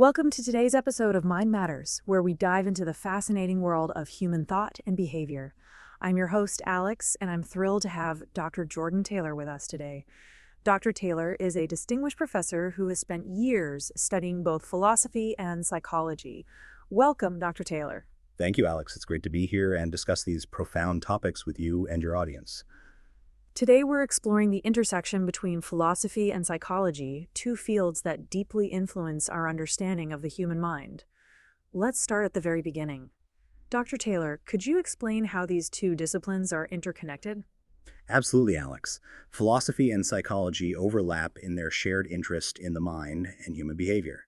Welcome to today's episode of Mind Matters, where we dive into the fascinating world of human thought and behavior. I'm your host, Alex, and I'm thrilled to have Dr. Jordan Taylor with us today. Dr. Taylor is a distinguished professor who has spent years studying both philosophy and psychology. Welcome, Dr. Taylor. Thank you, Alex. It's great to be here and discuss these profound topics with you and your audience. Today, we're exploring the intersection between philosophy and psychology, two fields that deeply influence our understanding of the human mind. Let's start at the very beginning. Dr. Taylor, could you explain how these two disciplines are interconnected? Absolutely, Alex. Philosophy and psychology overlap in their shared interest in the mind and human behavior.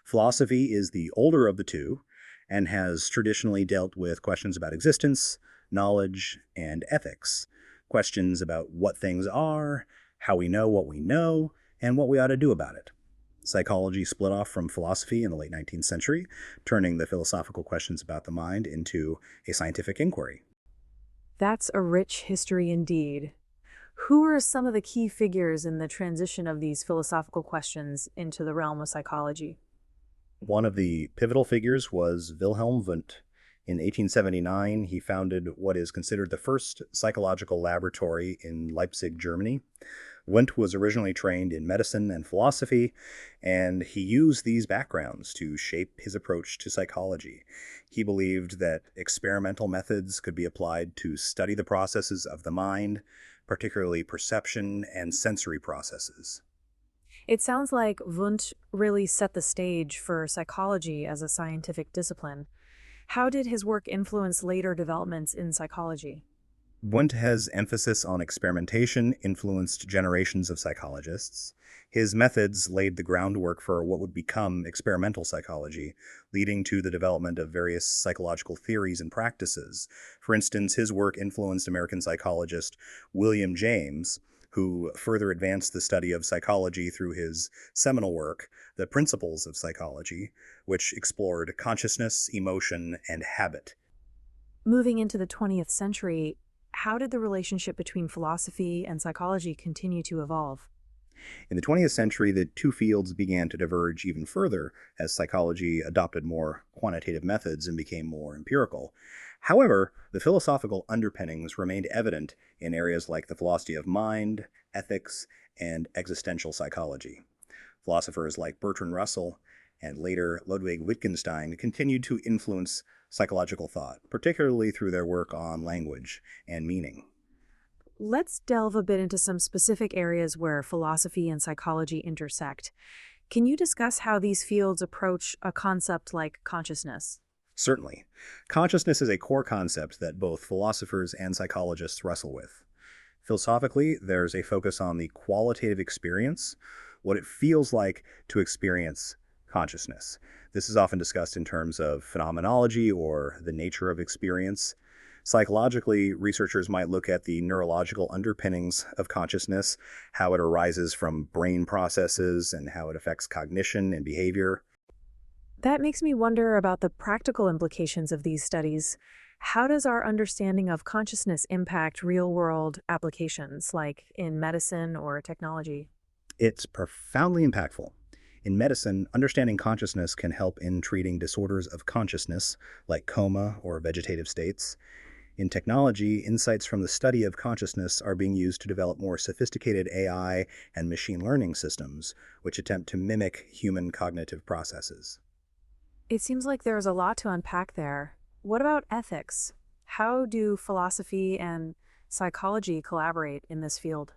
Philosophy is the older of the two and has traditionally dealt with questions about existence, knowledge, and ethics. Questions about what things are, how we know what we know, and what we ought to do about it. Psychology split off from philosophy in the late 19th century, turning the philosophical questions about the mind into a scientific inquiry. That's a rich history indeed. Who are some of the key figures in the transition of these philosophical questions into the realm of psychology? One of the pivotal figures was Wilhelm Wundt. In 1879, he founded what is considered the first psychological laboratory in Leipzig, Germany. Wundt was originally trained in medicine and philosophy, and he used these backgrounds to shape his approach to psychology. He believed that experimental methods could be applied to study the processes of the mind, particularly perception and sensory processes. It sounds like Wundt really set the stage for psychology as a scientific discipline. How did his work influence later developments in psychology? Wundt's emphasis on experimentation influenced generations of psychologists. His methods laid the groundwork for what would become experimental psychology, leading to the development of various psychological theories and practices. For instance, his work influenced American psychologist William James, who further advanced the study of psychology through his seminal work, The Principles of Psychology, which explored consciousness, emotion, and habit. Moving into the 20th century, how did the relationship between philosophy and psychology continue to evolve? In the 20th century, the two fields began to diverge even further as psychology adopted more quantitative methods and became more empirical. However, the philosophical underpinnings remained evident in areas like the philosophy of mind, ethics, and existential psychology. Philosophers like Bertrand Russell and later Ludwig Wittgenstein continued to influence psychological thought, particularly through their work on language and meaning. Let's delve a bit into some specific areas where philosophy and psychology intersect. Can you discuss how these fields approach a concept like consciousness? Certainly. Consciousness is a core concept that both philosophers and psychologists wrestle with. Philosophically, there's a focus on the qualitative experience, what it feels like to experience consciousness. This is often discussed in terms of phenomenology or the nature of experience. Psychologically, researchers might look at the neurological underpinnings of consciousness, how it arises from brain processes, and how it affects cognition and behavior. That makes me wonder about the practical implications of these studies. How does our understanding of consciousness impact real-world applications, like in medicine or technology? It's profoundly impactful. In medicine, understanding consciousness can help in treating disorders of consciousness, like coma or vegetative states. In technology, insights from the study of consciousness are being used to develop more sophisticated AI and machine learning systems, which attempt to mimic human cognitive processes. It seems like there's a lot to unpack there. What about ethics? How do philosophy and psychology collaborate in this field?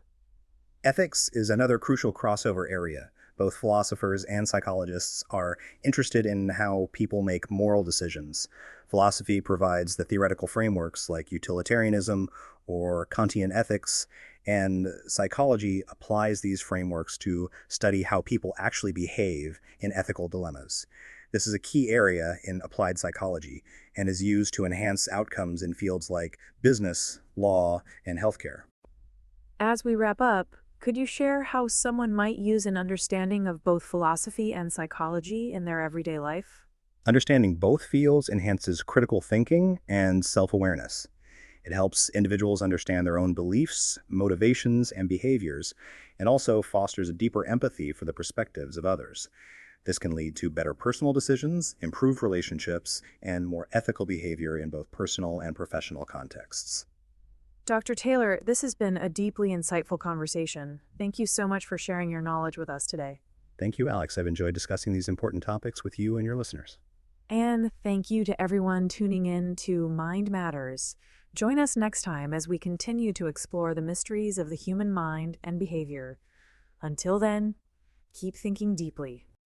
Ethics is another crucial crossover area. Both philosophers and psychologists are interested in how people make moral decisions. Philosophy provides the theoretical frameworks like utilitarianism or Kantian ethics, and psychology applies these frameworks to study how people actually behave in ethical dilemmas. This is a key area in applied psychology and is used to enhance outcomes in fields like business, law, and healthcare. As we wrap up, could you share how someone might use an understanding of both philosophy and psychology in their everyday life? Understanding both fields enhances critical thinking and self-awareness. It helps individuals understand their own beliefs, motivations, and behaviors, and also fosters a deeper empathy for the perspectives of others. This can lead to better personal decisions, improved relationships, and more ethical behavior in both personal and professional contexts. Dr. Taylor, this has been a deeply insightful conversation. Thank you so much for sharing your knowledge with us today. Thank you, Alex. I've enjoyed discussing these important topics with you and your listeners. And thank you to everyone tuning in to Mind Matters. Join us next time as we continue to explore the mysteries of the human mind and behavior. Until then, keep thinking deeply.